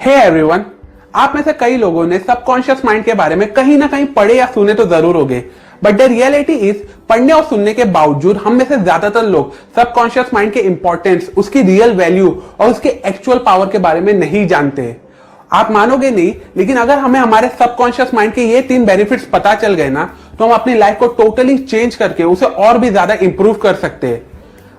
Hey everyone, आप में से कई लोगों ने सबकॉन्शियस माइंड के बारे में कहीं ना कहीं पढ़े या सुने तो जरूर होंगे, बट द रियलिटी इज पढ़ने और सुनने के बावजूद हम में से ज्यादातर लोग सबकॉन्शियस माइंड के इंपॉर्टेंस, उसकी रियल वैल्यू और उसके एक्चुअल पावर के बारे में नहीं जानते। आप मानोगे नहीं, लेकिन अगर हमें हमारे सबकॉन्शियस माइंड के ये 3 बेनिफिट्स पता चल गए ना, तो हम अपनी लाइफ को टोटली चेंज करके उसे और भी ज्यादा इंप्रूव कर सकते हैं।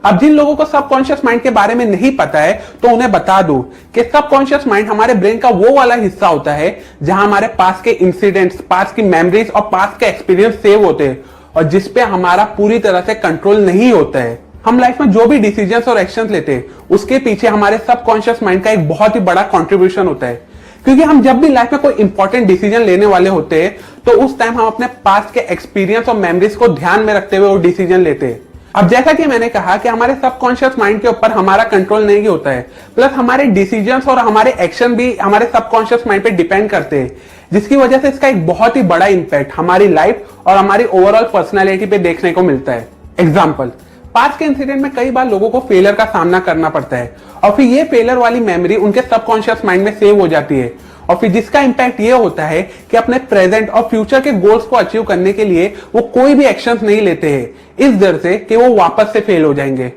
अब जिन लोगों को सबकॉन्शियस माइंड के बारे में नहीं पता है, तो उन्हें बता दूं कि सबकॉन्शियस माइंड हमारे ब्रेन का वो वाला हिस्सा होता है जहां हमारे पास के इंसिडेंट्स, पास की मेमोरीज और पास के एक्सपीरियंस सेव होते हैं और जिसपे हमारा पूरी तरह से कंट्रोल नहीं होता है। हम लाइफ में जो भी डिसीजंस और एक्शंस लेते हैं, उसके पीछे हमारे सबकॉन्शियस माइंड का एक बहुत ही बड़ा कॉन्ट्रीब्यूशन होता है। क्योंकि हम जब भी लाइफ में कोई इंपॉर्टेंट डिसीजन लेने वाले होते हैं, तो उस टाइम हम अपने पास्ट के एक्सपीरियंस और मेमोरीज को ध्यान में रखते हुए वो डिसीजन लेते हैं। अब जैसा कि मैंने कहा कि हमारे सबकॉन्शियस माइंड के ऊपर हमारा कंट्रोल नहीं होता है, प्लस हमारे डिसीजंस और हमारे एक्शन भी हमारे सबकॉन्शियस माइंड पे डिपेंड करते हैं, जिसकी वजह से इसका एक बहुत ही बड़ा इंपैक्ट हमारी लाइफ और हमारी ओवरऑल पर्सनैलिटी पे देखने को मिलता है। एग्जाम्पल, पास्ट के इंसिडेंट में कई बार लोगों को फेलियर का सामना करना पड़ता है और फिर ये फेलियर वाली मेमोरी उनके सबकॉन्शियस माइंड में सेव हो जाती है और फिर जिसका इंपैक्ट ये होता है कि अपने प्रेजेंट और फ्यूचर के गोल्स को अचीव करने के लिए वो कोई भी एक्शंस नहीं लेते हैं, इस डर से कि वो वापस से फेल हो जाएंगे।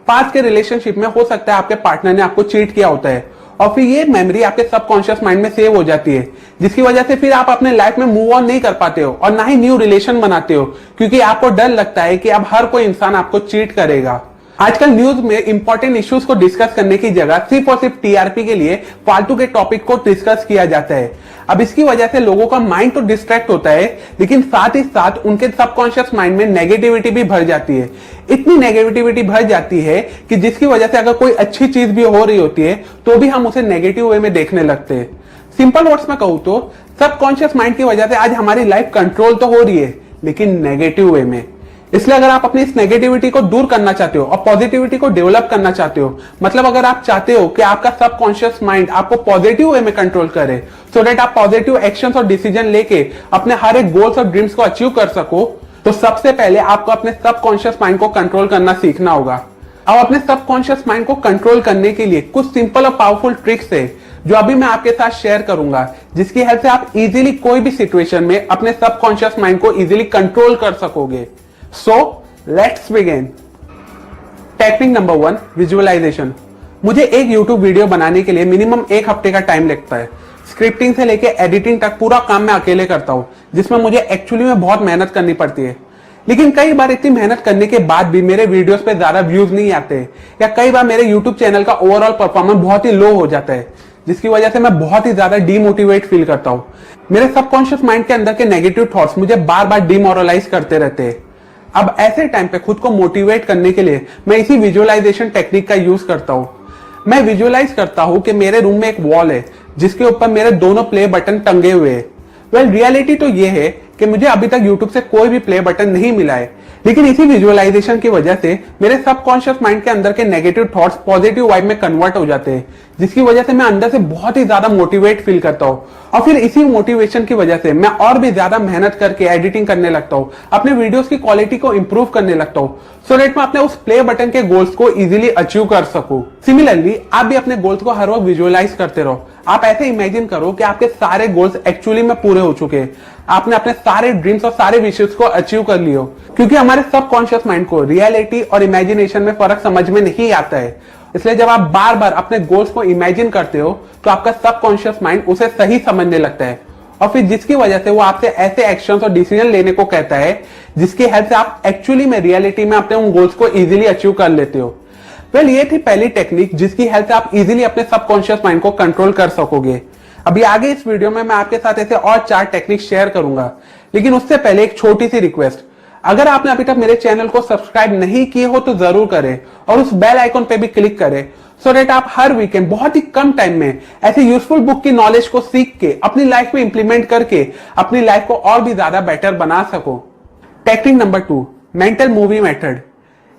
पास्ट के रिलेशनशिप में हो सकता है आपके पार्टनर ने आपको चीट किया होता है और फिर ये मेमोरी आपके सबकॉन्शियस माइंड में सेव हो जाती है, जिसकी वजह से फिर आप अपने लाइफ में मूव ऑन नहीं कर पाते हो और ना ही न्यू रिलेशन बनाते हो, क्योंकि आपको डर लगता है कि अब हर कोई इंसान आपको चीट करेगा। आजकल न्यूज में इंपॉर्टेंट इश्यूज को डिस्कस करने की जगह सिर्फ और सिर्फ टीआरपी के लिए फालतू के टॉपिक को डिस्कस किया जाता है। अब इसकी वजह से लोगों का माइंड तो डिस्ट्रैक्ट होता है, लेकिन साथ ही साथ उनके सबकॉन्शियस माइंड में नेगेटिविटी भी भर जाती है। इतनी नेगेटिविटी भर जाती है कि जिसकी वजह से अगर कोई अच्छी चीज भी हो रही होती है तो भी हम उसे नेगेटिव वे में देखने लगते हैं। सिंपल वर्ड्स में कहूं तो सबकॉन्शियस माइंड की वजह से आज हमारी लाइफ कंट्रोल तो हो रही है, लेकिन नेगेटिव वे में। इसलिए अगर आप अपनी इस नेगेटिविटी को दूर करना चाहते हो और पॉजिटिविटी को डेवलप करना चाहते हो, मतलब अगर आप चाहते हो कि आपका सबकॉन्शियस माइंड आपको पॉजिटिव वे में कंट्रोल करे, सो दैट आप पॉजिटिव एक्शंस और डिसीजन लेके अपने हर एक गोल्स और ड्रीम्स को अचीव कर सको, तो सबसे पहले आपको अपने सबकॉन्शियस माइंड को कंट्रोल करना सीखना होगा। अब अपने सबकॉन्शियस माइंड को कंट्रोल करने के लिए कुछ सिंपल और पावरफुल ट्रिक्स है जो अभी मैं आपके साथ शेयर करूंगा, जिसकी हेल्प से आप इजीली कोई भी सिचुएशन में अपने सबकॉन्शियस माइंड को इजीली कंट्रोल कर सकोगे। So, let's begin. Technique number 1, visualisation. मुझे एक YouTube वीडियो बनाने के लिए मिनिमम 1 हफ्ते का टाइम लगता है। स्क्रिप्टिंग से लेके एडिटिंग तक पूरा काम मैं अकेले करता हूँ, जिसमें मुझे एक्चुअली में बहुत मेहनत करनी पड़ती है। लेकिन कई बार इतनी मेहनत करने के बाद भी मेरे वीडियोस पे ज्यादा व्यूज नहीं आते, या कई बार मेरे YouTube चैनल का ओवरऑल परफॉर्मेंस बहुत ही लो हो जाता है, जिसकी वजह से मैं बहुत ही ज्यादा डीमोटिवेट फील करता हूँ। मेरे सबकॉन्शियस माइंड के अंदर के नेगेटिव थॉट्स मुझे बार बार डिमोरलाइज करते रहते हैं। अब ऐसे टाइम पे खुद को मोटिवेट करने के लिए मैं इसी विजुअलाइजेशन टेक्निक का यूज करता हूं। मैं विजुअलाइज करता हूं कि मेरे रूम में एक वॉल है जिसके ऊपर मेरे दोनों प्ले बटन टंगे हुए हैं। वेल, रियलिटी तो ये है कि मुझे अभी तक यूट्यूब से कोई भी प्ले बटन नहीं मिला है, लेकिन इसी विजुअलाइजेशन की वजह से मेरे सबकॉन्शियस माइंड के अंदर के नेगेटिव थॉट्स पॉजिटिव वाइब में कन्वर्ट हो जाते हैं, जिसकी वजह से मैं अंदर से बहुत ही ज्यादा मोटिवेट फील करता हूँ और फिर इसी मोटिवेशन की वजह से मैं और भी ज्यादा मेहनत करके एडिटिंग करने लगता हूँ, अपने वीडियोस की क्वालिटी को इंप्रूव करने लगता हूँ, सो दैट मैं अपने उस प्ले बटन के गोल्स को इजीली अचीव कर सकूं। सिमिलरली आप भी अपने गोल्स को हर वक्त विजुअलाइज करते रहो। आप ऐसे इमेजिन करो कि आपके सारे गोल्स एक्चुअली में पूरे हो चुके हैं, आपने अपने सारे ड्रीम्स और सारे विशेष को अचीव कर लियो। क्योंकि हमारे सबकॉन्शियस माइंड को रियलिटी और इमेजिनेशन में फर्क समझ में नहीं आता है, इसलिए जब आप बार बार अपने गोल्स को इमेजिन करते हो तो आपका सबकॉन्शियस माइंड उसे सही समझने लगता है और फिर जिसकी वजह से वो आपसे ऐसे एक्शंस और डिसीजन लेने को कहता है जिसकी हेल्प से आप एक्चुअली में रियलिटी में अपने उन गोल्स को इजीली अचीव कर लेते हो। वेल, ये थी पहली टेक्निक जिसकी हेल्प से आप इजीली अपने सबकॉन्शियस माइंड को कंट्रोल कर सकोगे। अभी आगे इस वीडियो में मैं आपके साथ ऐसे और 4 टेक्निक शेयर करूंगा, लेकिन उससे पहले एक छोटी सी रिक्वेस्ट। अगर आपने अभी तक मेरे चैनल को सब्सक्राइब नहीं किए हो तो जरूर करें और उस बेल आइकन पे भी क्लिक करें, सो दैट आप हर वीकेंड बहुत ही कम टाइम में ऐसे यूजफुल बुक की नॉलेज को सीख के अपनी लाइफ में इंप्लीमेंट करके अपनी लाइफ को और भी ज्यादा बेटर बना सको। Technique number 2, mental movie method.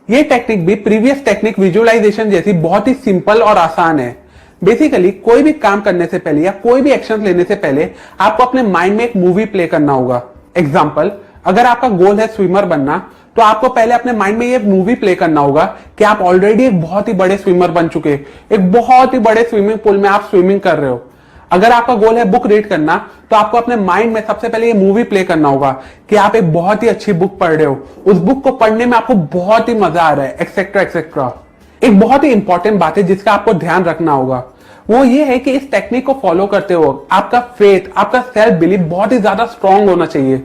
ये टेक्निक भी प्रीवियस टेक्निक विजुअलाइजेशन जैसी बहुत ही सिंपल और आसान है। बेसिकली कोई भी काम करने से पहले या कोई भी एक्शन लेने से पहले आपको अपने माइंड में एक मूवी प्ले करना होगा। एग्जाम्पल, अगर आपका गोल है स्विमर बनना, तो आपको पहले अपने माइंड में ये मूवी प्ले करना होगा कि आप ऑलरेडी एक बहुत ही बड़े स्विमर बन चुके, एक बहुत ही बड़े स्विमिंग पूल में आप स्विमिंग कर रहे हो। अगर आपका गोल है बुक रीड करना, तो आपको अपने माइंड में सबसे पहले ये मूवी प्ले करना होगा कि आप एक बहुत ही अच्छी बुक पढ़ रहे हो, उस बुक को पढ़ने में आपको बहुत ही मजा आ रहा है, एक्सेट्रा एक्सेट्रा। एक बहुत ही इंपॉर्टेंट बात है जिसका आपको ध्यान रखना होगा, वो ये है कि इस टेक्निक को फॉलो करते वक्त आपका फेथ, आपका सेल्फ बिलीफ बहुत ही ज्यादा स्ट्रांग होना चाहिए।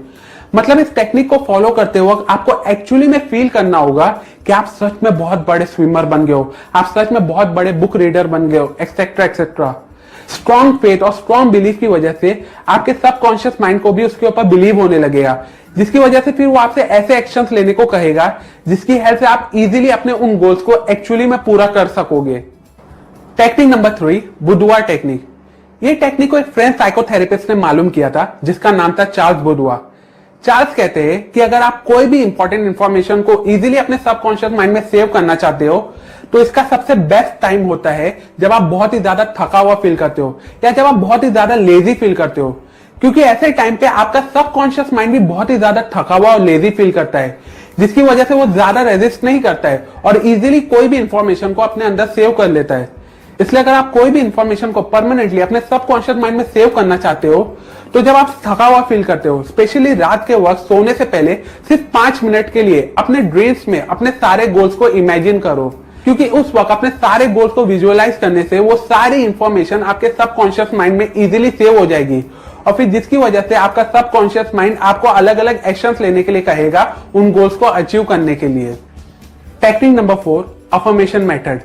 मतलब इस टेक्निक को फॉलो करते वक्त आपको एक्चुअली में फील करना होगा कि आप सच में बहुत बड़े स्विमर बन गए हो, आप सच में बहुत बड़े बुक रीडर बन गए हो, एक्सेट्रा एक्सेट्रा। स्ट्रॉन्ग फेथ और स्ट्रॉन्ग बिलीफ की वजह से आपके सबकॉन्शियस माइंड को भी उसके ऊपर बिलीव होने लगेगा, जिसकी वजह से फिर वो आपसे ऐसे एक्शंस लेने को कहेगा जिसकी हेल्प से आप इजीली अपने उन गोल्स को एक्चुअली में पूरा कर सकोगे। टेक्निक नंबर 3, बुडुआ टेक्निक। ये टेक्निक को एक फ्रेंच साइकोथेरेपिस्ट ने मालूम किया था जिसका नाम था चार्ल्स बुडुआ। चार्ल्स कहते हैं कि अगर आप कोई भी इंपॉर्टेंट इंफॉर्मेशन को इजीली अपने सबकॉन्शियस माइंड में सेव करना चाहते हो, तो इसका सबसे बेस्ट टाइम होता है जब आप बहुत ही ज्यादा थका हुआ फील करते हो या जब आप बहुत ही ज्यादा लेजी फील करते हो, क्योंकि ऐसे टाइम पे आपका सबकॉन्शियस माइंड भी बहुत ही ज्यादा थका हुआ और लेजी फील करता है, जिसकी वजह से वो ज्यादा रेजिस्ट नहीं करता है और इजीली कोई भी इंफॉर्मेशन को अपने अंदर सेव कर लेता है। इसलिए अगर आप कोई भी इंफॉर्मेशन को परमानेंटली अपने सबकॉन्शियस माइंड में सेव करना चाहते हो, तो जब आप थका हुआ फील करते हो, स्पेशली रात के वक्त सोने से पहले सिर्फ 5 मिनट के लिए अपने ड्रीम्स में अपने सारे गोल्स को इमेजिन करो, क्योंकि उस वक्त अपने सारे गोल्स को विजुअलाइज करने से वो सारी इंफॉर्मेशन आपके सबकॉन्शियस माइंड में इजीली सेव हो जाएगी और फिर जिसकी वजह से आपका सबकॉन्शियस माइंड आपको अलग अलग एक्शंस लेने के लिए कहेगा उन गोल्स को अचीव करने के लिए। Technique number 4, affirmation method.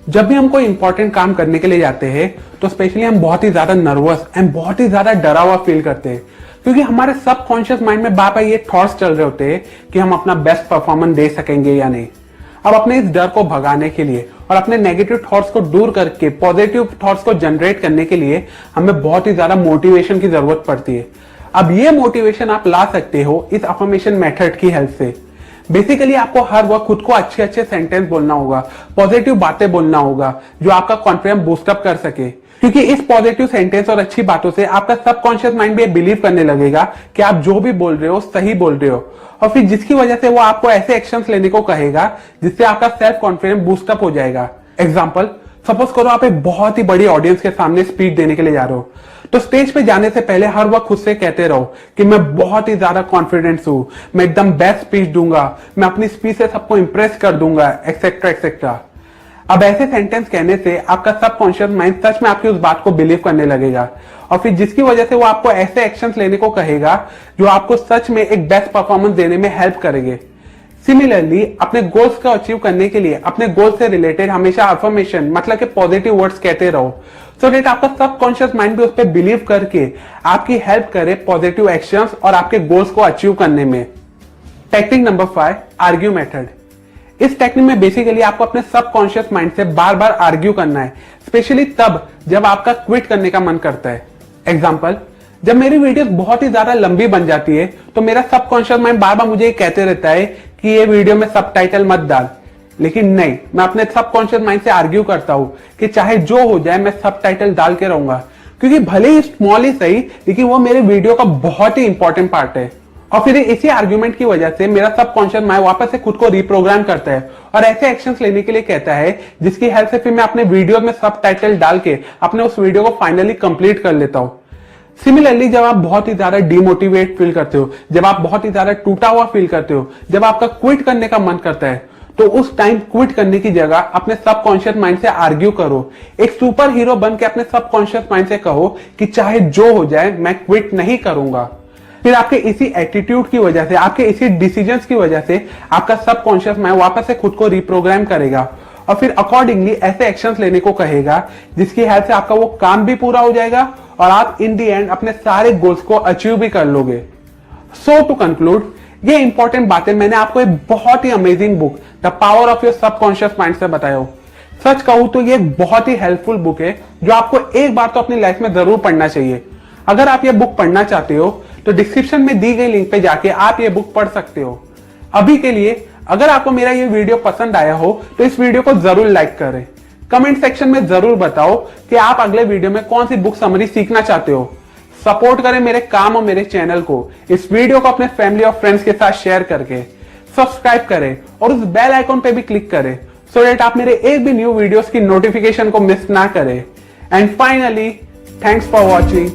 जब भी हम कोई इंपॉर्टेंट काम करने के लिए जाते हैं तो स्पेशली हम बहुत ही ज्यादा नर्वस एंड बहुत ही ज्यादा डरा हुआ फील करते हैं, क्योंकि हमारे सबकॉन्शियस माइंड में बार बार ये थॉट्स चल रहे होते हैं कि हम अपना बेस्ट परफॉर्मेंस दे सकेंगे या नहीं। अब अपने इस डर को भगाने के लिए और अपने नेगेटिव थॉट्स को दूर करके पॉजिटिव थॉट्स को जनरेट करने के लिए हमें बहुत ही ज्यादा मोटिवेशन की जरूरत पड़ती है। अब ये मोटिवेशन आप ला सकते हो इस अफर्मेशन मेथड की हेल्प से। बेसिकली आपको हर वक्त खुद को अच्छे अच्छे सेंटेंस बोलना होगा, पॉजिटिव बातें बोलना होगा जो आपका कॉन्फिडेंस बूस्टअप कर सके, क्योंकि इस पॉजिटिव सेंटेंस और अच्छी बातों से आपका सबकॉन्शियस माइंड भी बिलीव करने लगेगा कि आप जो भी बोल रहे हो सही बोल रहे हो और फिर जिसकी वजह से वो आपको ऐसे एक्शंस लेने को कहेगा जिससे आपका सेल्फ कॉन्फिडेंस बूस्टअप हो जाएगा। एग्जाम्पल, सपोज करो आप एक बहुत ही बड़ी ऑडियंस के सामने स्पीच देने के लिए जा रहे हो, तो स्टेज पे जाने से पहले हर वक्त खुद से कहते रहो कि मैं बहुत ही ज्यादा कॉन्फिडेंस हूं, मैं एकदम बेस्ट स्पीच दूंगा, मैं अपनी स्पीच से सबको इंप्रेस कर दूंगा, एक्सेट्रा एक्सेट्रा। अब ऐसे सेंटेंस कहने से आपका सबकॉन्शियस माइंड सच में आपकी उस बात को बिलीव करने लगेगा और फिर जिसकी वजह से वो आपको ऐसे एक्शंस लेने को कहेगा जो आपको सच में एक बेस्ट परफॉर्मेंस देने में हेल्प करेंगे। सिमिलरली अपने गोल्स को अचीव करने के लिए अपने गोल से रिलेटेड हमेशा अफर्मेशन मतलब के पॉजिटिव वर्ड्स कहते रहो, सो दैट आपका सबकॉन्शियस माइंड भी उस पर बिलीव करके आपकी हेल्प करे पॉजिटिव एक्शंस और आपके गोल्स को अचीव करने में। Technique number 5, argue method. इस टेक्निक में बेसिकली आपको अपने सबकॉन्शियस माइंड से बार बार आर्ग्यू करना है, स्पेशली तब जब आपका क्विट करने का मन करता है। एग्जाम्पल, जब मेरी वीडियोस बहुत ही ज्यादा लंबी बन जाती है तो मेरा सबकॉन्शियस माइंड बार बार मुझे कहते रहता है कि ये वीडियो में सबटाइटल मत डाल, लेकिन नहीं, मैं अपने सबकॉन्शियस माइंड से आर्ग्यू करता हूं कि चाहे जो हो जाए मैं सबटाइटल डाल के रहूंगा, क्योंकि भले ही स्मॉल ही सही लेकिन वो मेरे वीडियो का बहुत ही इंपॉर्टेंट पार्ट है। और फिर इसी आर्ग्यूमेंट की वजह से मेरा सबकॉन्शियस माइंड वापस से खुद को रिप्रोग्राम करता है और ऐसे एक्शंस लेने के लिए कहता है जिसकी हेल्प से फिर मैं अपने वीडियो में सबटाइटल डाल के अपने उस वीडियो को फाइनली कंप्लीट कर लेता हूं। सिमिलरली जब आप बहुत ही ज्यादा डिमोटिवेट फील करते हो, जब आप बहुत ही ज्यादा टूटा हुआ फील करते हो, जब आपका क्विट करने का मन करता है, तो उस टाइम क्विट करने की जगह अपने सबकॉन्शियस माइंड से आर्ग्यू करो। एक सुपर हीरो बन के अपने सबकॉन्शियस माइंड से कहो कि चाहे जो हो जाए मैं क्विट नहीं करूंगा। फिर आपके इसी एटीट्यूड की वजह से, आपके इसी डिसीजंस की वजह से आपका सबकॉन्शियस माइंड वापस से खुद को रिप्रोग्राम करेगा और फिर अकॉर्डिंगली ऐसे एक्शंस लेने को कहेगा जिसकी हेल्प से आपका वो काम भी पूरा हो जाएगा और आप इन दी एंड अपने सारे गोल्स को अचीव भी कर लोगे। सो टू कंक्लूड, ये इंपॉर्टेंट बातें मैंने आपको एक बहुत ही amazing book the power of your subconscious mind से बताया हो। सच कहूं तो ये एक बहुत ही हेल्पफुल बुक है जो आपको एक बार तो अपनी लाइफ में जरूर पढ़ना चाहिए। अगर आप ये बुक पढ़ना चाहते हो तो डिस्क्रिप्शन में दी गई लिंक पे जाके आप ये बुक पढ़ सकते हो। अभी के लिए अगर आपको मेरा ये वीडियो पसंद आया हो तो इस वीडियो को जरूर लाइक करें। कमेंट सेक्शन में जरूर बताओ कि आप अगले वीडियो में कौन सी बुक समरी सीखना चाहते हो। सपोर्ट करें मेरे काम और मेरे चैनल को, इस वीडियो को अपने फैमिली और फ्रेंड्स के साथ शेयर करके सब्सक्राइब करें और उस बेल आइकॉन पे भी क्लिक करें सो दैट आप मेरे एक भी न्यू वीडियोस की नोटिफिकेशन को मिस ना करें। And finally thanks for watching.